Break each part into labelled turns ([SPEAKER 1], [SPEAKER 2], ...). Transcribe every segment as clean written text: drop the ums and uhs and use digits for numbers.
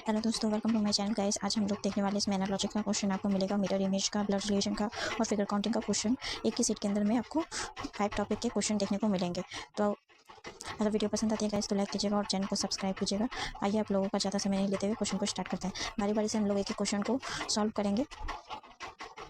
[SPEAKER 1] Hello दोस्तों, welcome to my channel guys. आज हम लोग देखने वाले इसमें एनालॉजिक का क्वेश्चन आपको मिलेगा, मिरर इमेज का, ब्लड रिलेशन का और फिगर काउंटिंग का क्वेश्चन। एक ही सीट के अंदर में आपको 5 टॉपिक के क्वेश्चन देखने को मिलेंगे। तो अगर वीडियो पसंद आती है गाइस तो लाइक कीजिएगा और चैनल को सब्सक्राइब कीजिएगा। आइए आप लोगों का ज़्यादा समय नहीं लेते हुए क्वेश्चन को स्टार्ट करते हैं। बारी बारी से हम लोग एक एक क्वेश्चन को सॉल्व करेंगे।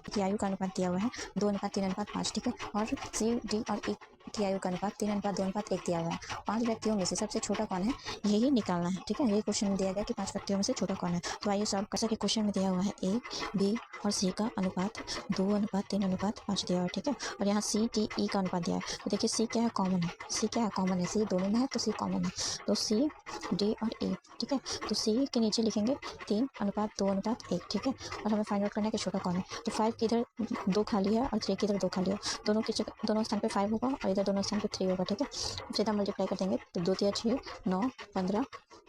[SPEAKER 1] की आयु का अनुपात दिया हुआ है 2:3:5, ठीक है। और सी डी और ई की आयु का अनुपात 3:2:1 दिया हुआ है। 5 व्यक्तियों में से सबसे छोटा कौन है, यही निकालना है, ठीक है। यही क्वेश्चन दिया गया कि 5 व्यक्तियों में से छोटा कौन है। तो आइए सॉल्व कर सके। क्वेश्चन में दिया हुआ है ए बी और सी का अनुपात 2:3:5 दिया हुआ है, ठीक है। और यहाँ सी टी ई का अनुपात दिया है। तो देखिए सी क्या है, कॉमन है। सी क्या है, कॉमन है। सी दोनों में है तो सी कॉमन है। तो सी डी और ई, ठीक है। तो सी के नीचे लिखेंगे 3:2:1, ठीक है। और हमें फाइंड आउट करना है कि छोटा कौन है। तो 5 की इधर 2 खाली है और 3 की इधर 2 खाली है। दोनों स्थान पे 5 होगा और इधर दोनों स्थान पे 3 होगा, ठीक है। सीधा मल्टीप्लाई कर देंगे तो 2 3 6 9 15,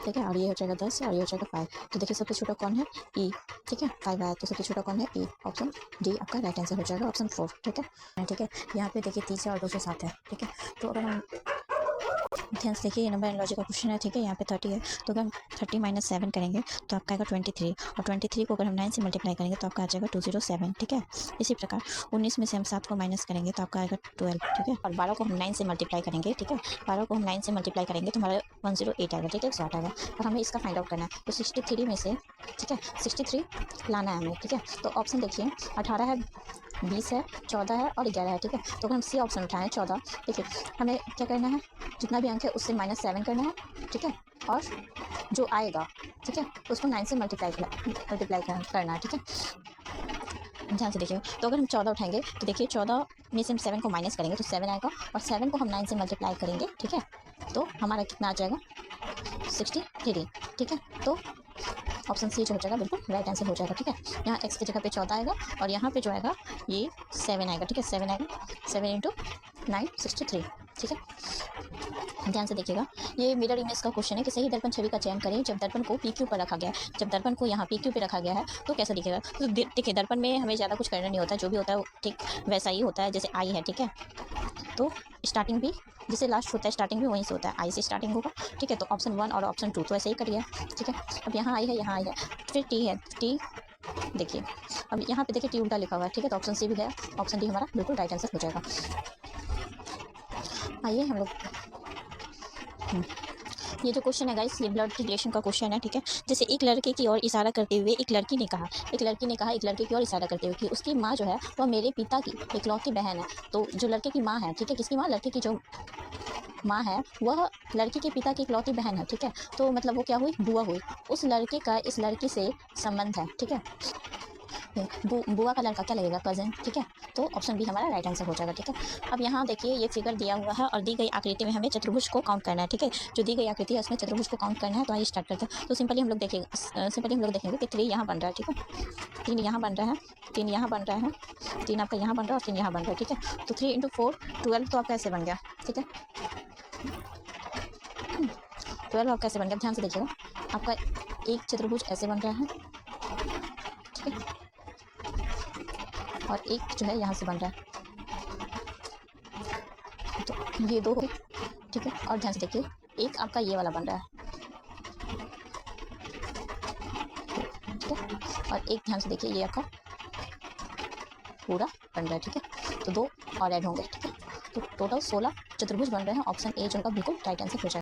[SPEAKER 1] ठीक है। और ये हो जाएगा 10 और ये हो जाएगा 5। तो देखिए सबसे छोटा कौन है, ई, ठीक है। 5 आया तो सबसे छोटा कौन है, ई। ऑप्शन डी आपका राइट आंसर हो जाएगा, ऑप्शन 4, ठीक है। ठीक है, यहाँ पे देखिए 30 और 207 है, ठीक है। तो अगर हम ध्यान से देखिए, ये नंबर एनालॉजी का क्वेश्चन है, ठीक है। यहाँ पे 30 है तो अगर हम 30 - 7 करेंगे तो आपका आएगा 23, और 23 को अगर हम 9 से मल्टीप्लाई करेंगे तो आपका आ जाएगा 207, ठीक है। इसी प्रकार 19 में से हम 7 को माइनस करेंगे तो आपका आएगा 12, ठीक है। और 12 को हम 9 से मल्टीप्लाई करेंगे, ठीक है। 12 को हम 9 से मल्टीप्लाई करेंगे तो हमारा 108 आएगा, ठीक है, 108 आएगा। और हमें इसका फाइंड आउट करना है। तो 63 में से, ठीक है, 63 लाना है हमें, ठीक है। तो ऑप्शन देखिए 18 है, 20 है, 14 है और 11 है, ठीक है। तो अगर हम सी ऑप्शन उठाएं 14, देखिए हमें क्या करना है, जितना भी अंक है उससे -7 करना है, ठीक है। और जो आएगा, ठीक है, उसको 9 से मल्टीप्लाई करना है, ठीक है। ध्यान से देखिए, तो अगर हम 14 उठाएंगे तो देखिए 14 में से हम 7 को माइनस करेंगे तो 7 आएगा, और 7 को हम 9 से मल्टीप्लाई करेंगे, ठीक है। तो हमारा कितना आ जाएगा, 63, ठीक है। तो ऑप्शन सी जो हो जाएगा बिल्कुल राइट आंसर हो जाएगा, ठीक है। यहाँ एक्स की जगह पे 14 आएगा और यहाँ पे जो आएगा ये 7 आएगा, ठीक है। 7 आएगा, 7 × 9 63, ठीक है। ध्यान से देखिएगा, ये मिरर इमेज का क्वेश्चन है कि सही दर्पण छवि का चयन करें जब दर्पण को PQ पर रखा गया है। जब दर्पण को यहाँ PQ पे रखा गया है तो कैसा दिखेगा। तो देखिए दर्पण में हमें ज़्यादा कुछ करना नहीं होता, जो भी होता है वो ठीक वैसा ही होता है जैसे आई है, ठीक है। तो स्टार्टिंग भी जिसे लास्ट होता है स्टार्टिंग भी वहीं से होता है, आई से स्टार्टिंग होगा, ठीक है। तो ऑप्शन 1 और ऑप्शन 2 तो ऐसे ही करिए, ठीक है। अब यहाँ आई है, यहाँ आई है, फिर टी है, टी देखिए। अब यहाँ पे देखिए टी उल्टा लिखा हुआ है, ठीक है। तो ऑप्शन सी भी गया, ऑप्शन डी हमारा बिल्कुल राइट आंसर हो जाएगा। आइए हम लोग ये जो क्वेश्चन है गाइस, ये ब्लड रिलेशन का क्वेश्चन है, ठीक है। जैसे एक लड़के की ओर इशारा करते हुए एक लड़की ने कहा एक लड़के की ओर इशारा करते हुए कि उसकी माँ जो है वह मेरे पिता की इकलौती बहन है। तो जो लड़के की माँ है, ठीक है, किसकी माँ, लड़के की जो माँ है वह लड़की के पिता की इकलौती बहन है, ठीक है। तो मतलब वो क्या हुई, बुआ हुई। उस लड़के का इस लड़की से संबंध है, ठीक है। बुआ का लड़का क्या लगेगा, कजन, ठीक है। तो ऑप्शन बी हमारा राइट आंसर हो जाएगा, ठीक है। अब यहाँ देखिए ये फिगर दिया हुआ है और दी गई आकृति में हमें चतुर्भुज को काउंट करना है, ठीक है। जो दी गई आकृति है उसमें चतुर्भुज को काउंट करना है। तो आइए स्टार्ट करते हैं। तो सिंपली हम लोग देखेंगे कि 3 यहाँ बन रहा है, ठीक है। 3 यहाँ बन रहा है, 3 यहाँ बन रहा है, 3 आपका यहाँ बन रहा है और 3 यहाँ बन रहा है, ठीक है। तो 3 × 4 12, तो आपका ऐसे बन गया, ठीक है। 12 आपका ऐसे बन गया। ध्यान से देखिएगा, आपका एक चतुर्भुज ऐसे बन रहा है, ठीक है, और एक जो है यहाँ से बन रहा है। तो ये 2 हो, ठीक है। और ध्यान से देखिए एक आपका ये वाला बन रहा है, ठीक है। और एक ध्यान से देखिए ये आपका पूरा बन रहा है, ठीक है। तो 2 और ऐड होंगे, ठीक है। तो टोटल 16 चतुर्भुज बन रहे हैं। ऑप्शन ए जो होगा बिल्कुल राइट आंसर हो जाएगा।